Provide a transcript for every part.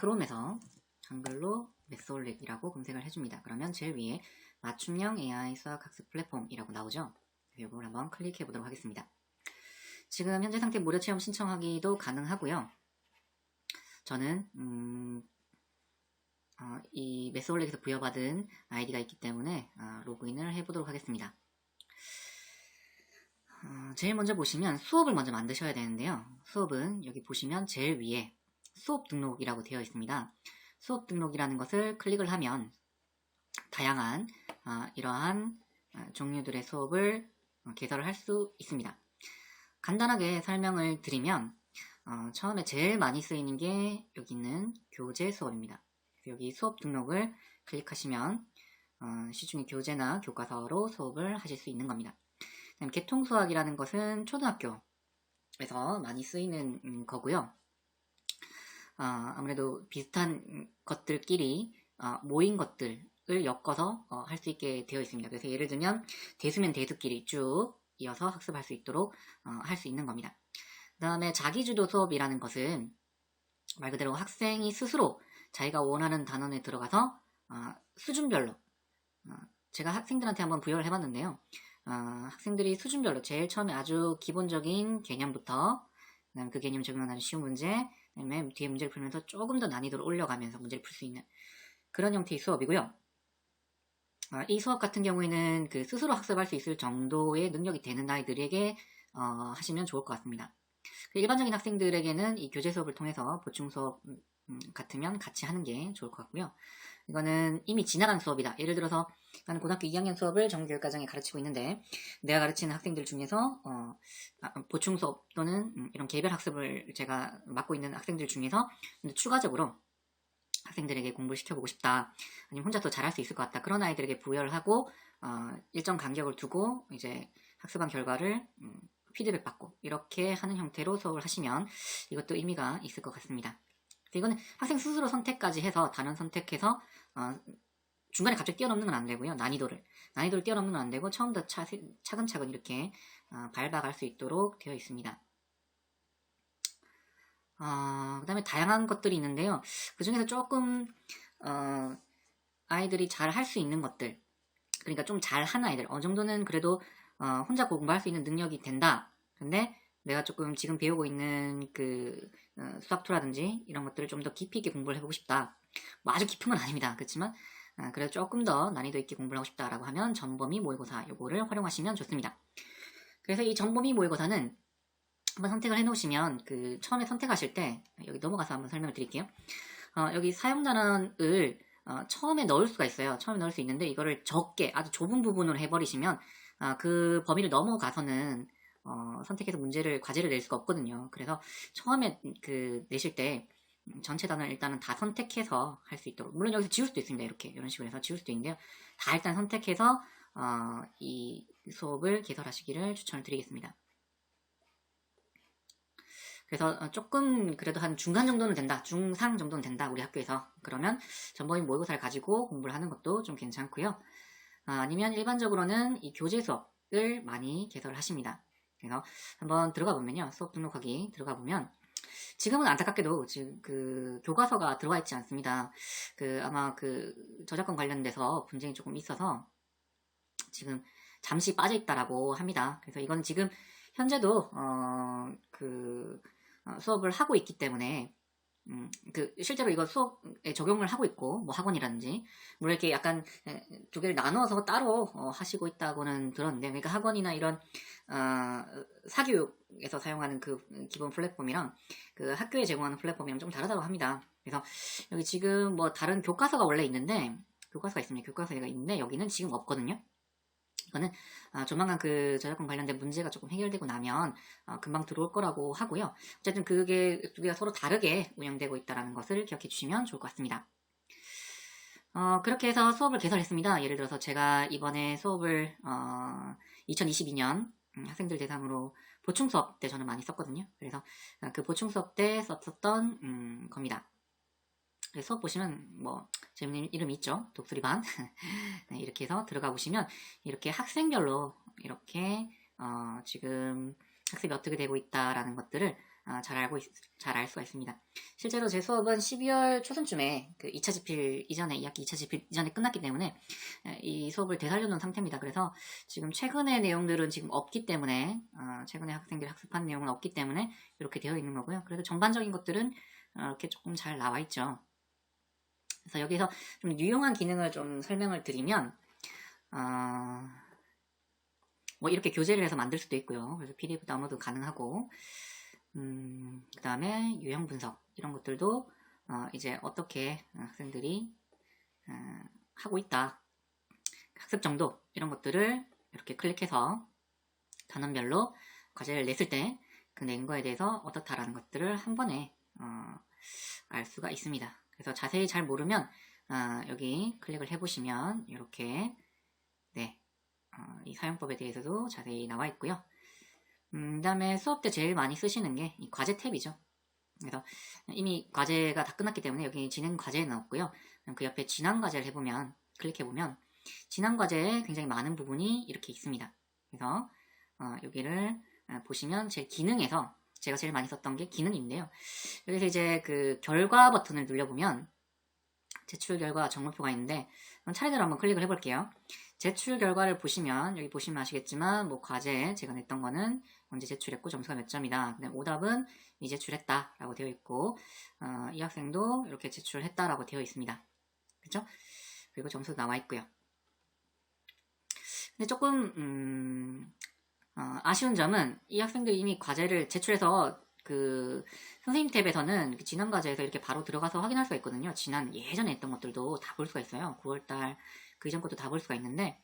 크롬에서 한글로 매솔릭이라고 검색을 해줍니다. 그러면 제일 위에 맞춤형 AI 수학학습 플랫폼이라고 나오죠. 이걸 한번 클릭해 보도록 하겠습니다. 지금 현재 상태 무료 체험 신청하기도 가능하고요. 저는 이 매솔릭에서 부여받은 아이디가 있기 때문에 로그인을 해보도록 하겠습니다. 제일 먼저 보시면 수업을 먼저 만드셔야 되는데요. 수업은 여기 보시면 제일 위에 수업 등록이라고 되어 있습니다. 수업 등록이라는 것을 클릭을 하면 다양한 이러한 종류들의 수업을 개설을 할 수 있습니다. 간단하게 설명을 드리면 처음에 제일 많이 쓰이는 게 여기 있는 교재 수업입니다. 여기 수업 등록을 클릭하시면 시중에 교재나 교과서로 수업을 하실 수 있는 겁니다. 개통수학이라는 것은 초등학교에서 많이 쓰이는 거고요. 아무래도 비슷한 것들끼리 모인 것들을 엮어서 할 수 있게 되어 있습니다. 그래서 예를 들면 대수면 대수끼리 쭉 이어서 학습할 수 있도록 할 수 있는 겁니다. 그 다음에 자기주도 수업이라는 것은 말 그대로 학생이 스스로 자기가 원하는 단원에 들어가서 수준별로 제가 학생들한테 한번 부여를 해봤는데요. 학생들이 수준별로 제일 처음에 아주 기본적인 개념부터 그다음에 그 개념 적용한 아주 쉬운 문제, 그다음에 뒤에 문제를 풀면서 조금 더 난이도를 올려가면서 문제를 풀 수 있는 그런 형태의 수업이고요. 이 수업 같은 경우에는 그 스스로 학습할 수 있을 정도의 능력이 되는 아이들에게 하시면 좋을 것 같습니다. 일반적인 학생들에게는 이 교재 수업을 통해서 보충 수업 같으면 같이 하는 게 좋을 것 같고요. 이거는 이미 지나간 수업이다. 예를 들어서 나는 고등학교 2학년 수업을 정규교육과정에 가르치고 있는데 내가 가르치는 학생들 중에서 보충 수업 또는 이런 개별 학습을 제가 맡고 있는 학생들 중에서 추가적으로 학생들에게 공부를 시켜보고 싶다. 아니면 혼자 더 잘할 수 있을 것 같다. 그런 아이들에게 부여를 하고 일정 간격을 두고 이제 학습한 결과를 피드백 받고 이렇게 하는 형태로 수업을 하시면 이것도 의미가 있을 것 같습니다. 이거는 학생 스스로 선택까지 해서 단원 선택해서 중간에 갑자기 뛰어넘는 건 안 되고요. 난이도를 뛰어넘는 건 안 되고 처음부터 차근차근 이렇게 밟아갈 수 있도록 되어 있습니다. 그 다음에 다양한 것들이 있는데요. 그 중에서 조금 아이들이 잘 할 수 있는 것들, 그러니까 좀 잘하는 아이들, 어느 정도는 그래도 혼자 공부할 수 있는 능력이 된다. 근데 내가 조금 지금 배우고 있는 그 수학투라든지 이런 것들을 좀 더 깊이 있게 공부를 해보고 싶다. 뭐 아주 깊은 건 아닙니다. 그렇지만 그래도 조금 더 난이도 있게 공부를 하고 싶다라고 하면 전범위 모의고사 요거를 활용하시면 좋습니다. 그래서 이 전범위 모의고사는 한번 선택을 해 놓으시면 그 처음에 선택하실 때 여기 넘어가서 한번 설명을 드릴게요. 여기 사용단원을 처음에 넣을 수가 있어요. 처음에 넣을 수 있는데 이거를 적게 아주 좁은 부분으로 해버리시면 그 범위를 넘어가서는 선택해서 과제를 낼 수가 없거든요. 그래서 처음에 내실 때 전체 단어를 일단은 다 선택해서 할 수 있도록, 물론 여기서 지울 수도 있습니다. 이런 식으로 해서 지울 수도 있는데요. 다 일단 선택해서 이 수업을 개설하시기를 추천을 드리겠습니다. 그래서 조금 그래도 한 중간 정도는 된다, 중상 정도는 된다 우리 학교에서, 그러면 전범위 모의고사를 가지고 공부를 하는 것도 좀 괜찮고요. 아니면 일반적으로는 이 교재 수업을 많이 개설을 하십니다. 그래서 한번 들어가 보면요, 수업 등록하기 들어가 보면 지금은 안타깝게도 지금 그 교과서가 들어와 있지 않습니다. 아마 그 저작권 관련돼서 분쟁이 조금 있어서 지금 잠시 빠져 있다라고 합니다. 그래서 이건 지금 현재도 수업을 하고 있기 때문에 실제로 이거 수업에 적용을 하고 있고, 뭐 학원이라든지 물론 이렇게 약간 두 개를 나눠서 따로 하시고 있다고는 들었는데, 그러니까 학원이나 이런 사교육에서 사용하는 그 기본 플랫폼이랑 그 학교에 제공하는 플랫폼이랑 좀 다르다고 합니다. 그래서 여기 지금 뭐 다른 교과서가 원래 있는데, 교과서가 있습니다. 교과서가 있는데 여기는 지금 없거든요. 이거는 조만간 그 저작권 관련된 문제가 조금 해결되고 나면 금방 들어올 거라고 하고요. 어쨌든 그게 두 개가 서로 다르게 운영되고 있다는 것을 기억해 주시면 좋을 것 같습니다. 그렇게 해서 수업을 개설했습니다. 예를 들어서 제가 이번에 수업을 2022년 학생들 대상으로 보충 수업 때 저는 많이 썼거든요. 그래서 그 보충 수업 때 썼던 겁니다. 수업 보시면 뭐 재밌는 이름이 있죠. 독수리반. 네, 이렇게 해서 들어가 보시면 이렇게 학생별로 이렇게 지금 학습이 어떻게 되고 있다라는 것들을 잘 알 수가 있습니다. 실제로 제 수업은 12월 초순쯤에 그 2차 집필 이전에, 2학기 2차 집필 이전에 끝났기 때문에 이 수업을 되살려 놓은 상태입니다. 그래서 지금 최근의 내용들은 지금 없기 때문에, 최근에 학생들이 학습한 내용은 없기 때문에 이렇게 되어 있는 거고요. 그래서 전반적인 것들은 이렇게 조금 잘 나와 있죠. 그래서 여기서 좀 유용한 기능을 좀 설명을 드리면, 뭐 이렇게 교재를 해서 만들 수도 있고요. 그래서 PDF 다운로드 가능하고, 그 다음에 유형 분석 이런 것들도 이제 어떻게 학생들이 하고 있다, 학습 정도 이런 것들을 이렇게 클릭해서 단원별로 과제를 냈을 때 그 낸 거에 대해서 어떻다라는 것들을 한 번에 알 수가 있습니다. 그래서 자세히 잘 모르면 여기 클릭을 해보시면 이렇게 이 사용법에 대해서도 자세히 나와 있고요. 그 다음에 수업 때 제일 많이 쓰시는 게 이 과제 탭이죠. 그래서 이미 과제가 다 끝났기 때문에 여기 진행 과제에 넣었고요. 그 옆에 지난 과제를 해보면, 클릭해보면 지난 과제에 굉장히 많은 부분이 이렇게 있습니다. 그래서 여기를 보시면 제 기능에서 제가 제일 많이 썼던 게 기능인데요. 여기서 이제 그 결과 버튼을 눌러보면 제출 결과 정보표가 있는데 차례대로 한번 클릭을 해볼게요. 제출 결과를 보시면 여기 보시면 아시겠지만 뭐 과제 제가 냈던 거는 언제 제출했고 점수가 몇 점이다. 오답은 이 제출했다 라고 되어 있고 이 학생도 이렇게 제출했다 라고 되어 있습니다. 그렇죠? 그리고 점수도 나와 있고요. 근데 조금 아쉬운 점은 이 학생들이 이미 과제를 제출해서 그 선생님 탭에서는 그 지난 과제에서 이렇게 바로 들어가서 확인할 수가 있거든요. 지난 예전에 했던 것들도 다 볼 수가 있어요. 9월달 그 이전 것도 다 볼 수가 있는데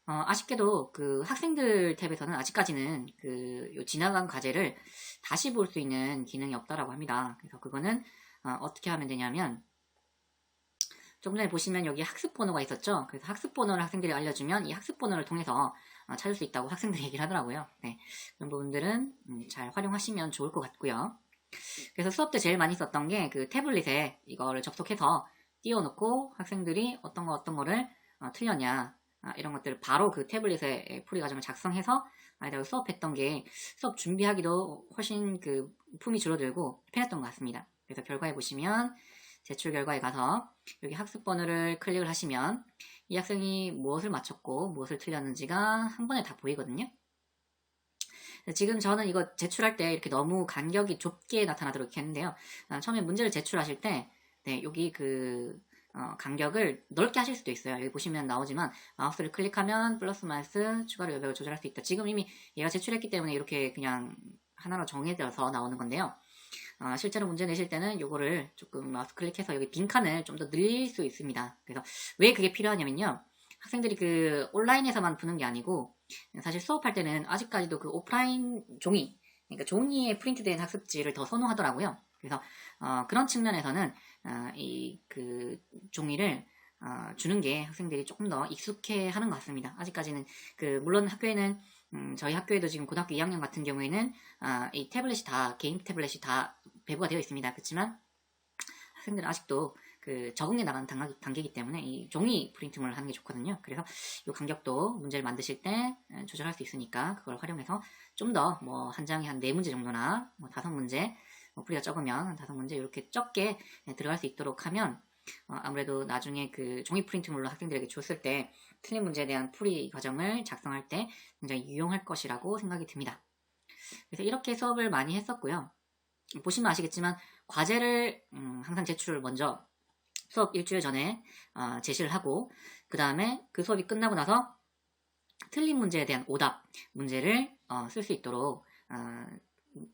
아쉽게도 그 학생들 탭에서는 아직까지는 그 지나간 과제를 다시 볼 수 있는 기능이 없다라고 합니다. 그래서 그거는 어떻게 하면 되냐면 조금 전에 보시면 여기 학습 번호가 있었죠. 그래서 학습 번호를 학생들이 알려주면 이 학습 번호를 통해서 찾을 수 있다고 학생들이 얘기를 하더라고요. 네, 그런 부분들은 잘 활용하시면 좋을 것 같고요. 그래서 수업 때 제일 많이 썼던 게 그 태블릿에 이거를 접속해서 띄워놓고 학생들이 어떤 거를 틀렸냐 이런 것들을 바로 그 태블릿에 풀이 과정을 작성해서 아이들하고 수업했던 게 수업 준비하기도 훨씬 그 품이 줄어들고 편했던 것 같습니다. 그래서 결과에 보시면 제출 결과에 가서 여기 학습 번호를 클릭을 하시면 이 학생이 무엇을 맞췄고 무엇을 틀렸는지가 한 번에 다 보이거든요. 지금 저는 이거 제출할 때 이렇게 너무 간격이 좁게 나타나도록 이렇게 했는데요. 처음에 문제를 제출하실 때 여기 그 간격을 넓게 하실 수도 있어요. 여기 보시면 나오지만 마우스를 클릭하면 플러스 마이너스 추가로 여백을 조절할 수 있다. 지금 이미 얘가 제출했기 때문에 이렇게 그냥 하나로 정해져서 나오는 건데요. 실제로 문제 내실 때는 요거를 조금 마우스 클릭해서 여기 빈칸을 좀 더 늘릴 수 있습니다. 그래서 왜 그게 필요하냐면요. 학생들이 그 온라인에서만 푸는 게 아니고 사실 수업할 때는 아직까지도 그 오프라인 종이, 그러니까 종이에 프린트된 학습지를 더 선호하더라고요. 그래서 그런 측면에서는 이 그 종이를 주는 게 학생들이 조금 더 익숙해 하는 것 같습니다. 아직까지는 물론 학교에는 저희 학교에도 지금 고등학교 2학년 같은 경우에는 이 태블릿이 다 개인 태블릿이 다 배부가 되어 있습니다. 그렇지만 학생들은 아직도 그 적응해 나가는 단계이기 때문에 이 종이 프린팅을 하는 게 좋거든요. 그래서 이 간격도 문제를 만드실 때 조절할 수 있으니까 그걸 활용해서 좀 더 뭐 한 장에 한 4문제 정도나 뭐 5문제, 풀이가 적으면 한 5문제 이렇게 적게 들어갈 수 있도록 하면 아무래도 나중에 그 종이 프린팅물로 학생들에게 줬을 때 틀린 문제에 대한 풀이 과정을 작성할 때 굉장히 유용할 것이라고 생각이 듭니다. 그래서 이렇게 수업을 많이 했었고요. 보시면 아시겠지만 과제를 항상 제출을 먼저 수업 일주일 전에 제시를 하고 그 다음에 그 수업이 끝나고 나서 틀린 문제에 대한 오답 문제를 쓸 수 있도록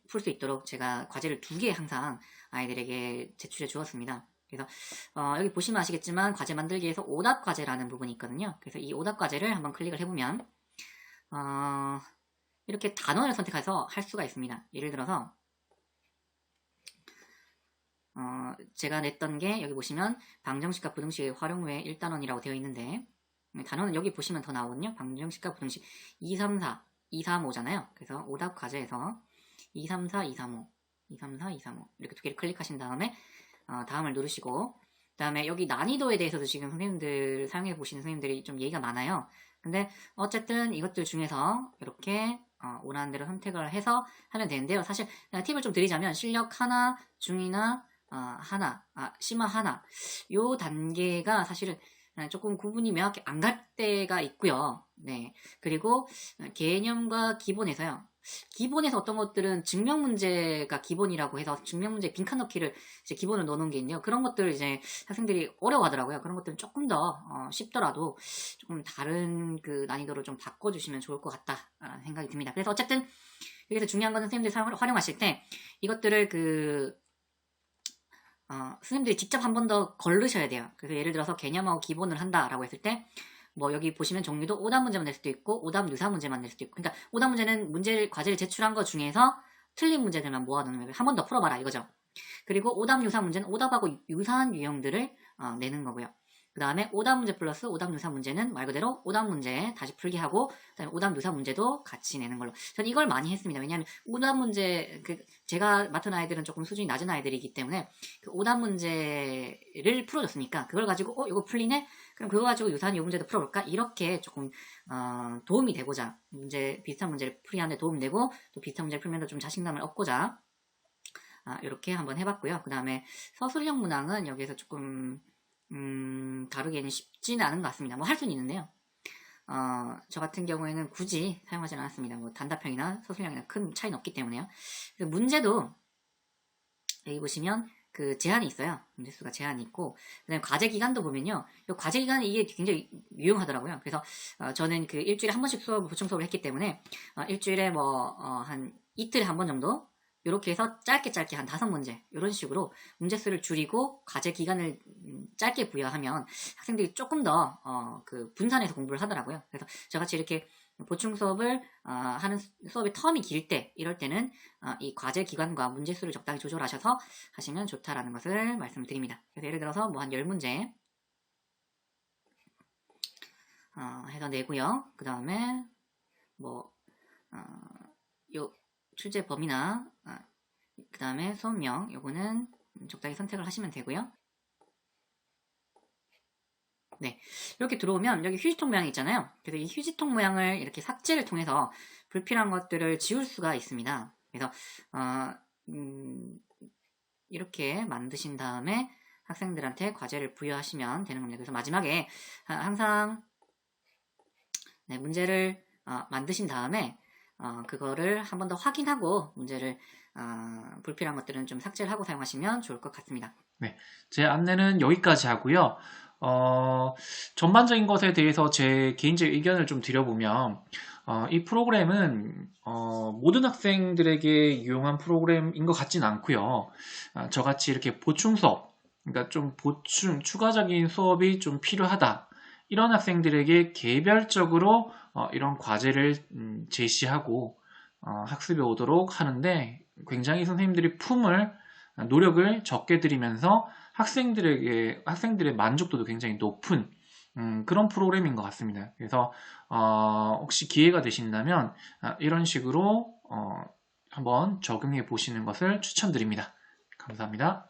풀 수 있도록 제가 과제를 2개 항상 아이들에게 제출해 주었습니다. 그래서 여기 보시면 아시겠지만 과제 만들기에서 오답 과제라는 부분이 있거든요. 그래서 이 오답 과제를 한번 클릭을 해보면 이렇게 단원을 선택해서 할 수가 있습니다. 예를 들어서 제가 냈던 게 여기 보시면 방정식과 부등식의 활용 외 1단원이라고 되어 있는데 단원은 여기 보시면 더 나오거든요. 방정식과 부등식 2, 3, 4, 2, 3, 5잖아요. 그래서 오답 과제에서 2, 3, 4, 2, 3, 5 2, 3, 4, 2, 3, 5 이렇게 2개를 클릭하신 다음에 다음을 누르시고 그 다음에 여기 난이도에 대해서도 지금 사용해 보시는 선생님들이 좀 얘기가 많아요. 근데 어쨌든 이것들 중에서 이렇게 원하는 대로 선택을 해서 하면 되는데요. 사실 팁을 좀 드리자면 실력 하나, 중이나 하나, 심화 하나 요 단계가 사실은 조금 구분이 명확히 안 갈 때가 있고요. 네. 그리고 개념과 기본에서요. 기본에서 어떤 것들은 증명 문제가 기본이라고 해서 증명 문제 빈칸 넣기를 이제 기본을 넣어놓은 게 있는데요. 그런 것들을 이제 학생들이 어려워하더라고요. 그런 것들은 조금 더 쉽더라도 조금 다른 그 난이도를 좀 바꿔주시면 좋을 것 같다라는 생각이 듭니다. 그래서 어쨌든 여기서 중요한 거는 선생님들이 활용하실 때 이것들을 선생님들이 직접 한 번 더 걸르셔야 돼요. 그래서 예를 들어서 개념하고 기본을 한다라고 했을 때 뭐 여기 보시면 종류도 오답 문제만 낼 수도 있고 오답 유사 문제만 낼 수도 있고 그러니까 오답 문제는 과제를 제출한 것 중에서 틀린 문제들만 모아두는 거예요. 한 번 더 풀어봐라 이거죠. 그리고 오답 유사 문제는 오답하고 유사한 유형들을 내는 거고요. 그 다음에 오답 문제 플러스 오답 유사 문제는 말 그대로 오답 문제 다시 풀게 하고 그다음에 오답 유사 문제도 같이 내는 걸로 저는 이걸 많이 했습니다. 왜냐하면 오답 문제 제가 맡은 아이들은 조금 수준이 낮은 아이들이기 때문에 그 오답 문제를 풀어줬으니까 그걸 가지고 이거 풀리네? 그럼 그거 가지고 유사한 이 문제도 풀어볼까? 이렇게 조금 도움이 되고자 비슷한 문제를 풀이하는데 도움이 되고 또 비슷한 문제를 풀면서 좀 자신감을 얻고자 이렇게 한번 해봤고요. 그 다음에 서술형 문항은 여기에서 조금 다루기에는 쉽지는 않은 것 같습니다. 뭐 할 수는 있는데요. 저 같은 경우에는 굳이 사용하지 않았습니다. 뭐 단답형이나 서술형이나 큰 차이는 없기 때문에요. 문제도 여기 보시면 그 제한이 있어요. 문제수가 제한이 있고 그다음에 과제 기간도 보면요. 이 과제 기간이 이게 굉장히 유용하더라고요. 그래서 저는 그 일주일에 한 번씩 보충 수업을 했기 때문에 일주일에 뭐 한 이틀에 한 번 정도 이렇게 해서 짧게 한 5문제 이런 식으로 문제수를 줄이고 과제 기간을 짧게 부여하면 학생들이 조금 더 그 분산해서 공부를 하더라고요. 그래서 저같이 이렇게 보충 수업을 하는 수업의 텀이 길 때 이럴 때는 이 과제 기간과 문제수를 적당히 조절하셔서 하시면 좋다라는 것을 말씀드립니다. 그래서 예를 들어서 뭐 한 10문제 해서 내고요. 그 다음에 뭐 요 출제 범위나 그 다음에 수업명 요거는 적당히 선택을 하시면 되고요. 네, 이렇게 들어오면 여기 휴지통 모양이 있잖아요. 그래서 이 휴지통 모양을 이렇게 삭제를 통해서 불필요한 것들을 지울 수가 있습니다. 그래서 이렇게 만드신 다음에 학생들한테 과제를 부여하시면 되는 겁니다. 그래서 마지막에 항상 문제를 만드신 다음에 그거를 한 번 더 확인하고 문제를 불필요한 것들은 좀 삭제를 하고 사용하시면 좋을 것 같습니다. 네, 제 안내는 여기까지 하고요. 전반적인 것에 대해서 제 개인적 의견을 좀 드려보면 이 프로그램은 모든 학생들에게 유용한 프로그램인 것 같진 않고요. 저같이 이렇게 보충 수업, 그러니까 좀 추가적인 수업이 좀 필요하다. 이런 학생들에게 개별적으로 이런 과제를 제시하고 학습에 오도록 하는데 굉장히 선생님들이 노력을 적게 들이면서 학생들의 만족도도 굉장히 높은 그런 프로그램인 것 같습니다. 그래서 혹시 기회가 되신다면 이런 식으로 한번 적용해 보시는 것을 추천드립니다. 감사합니다.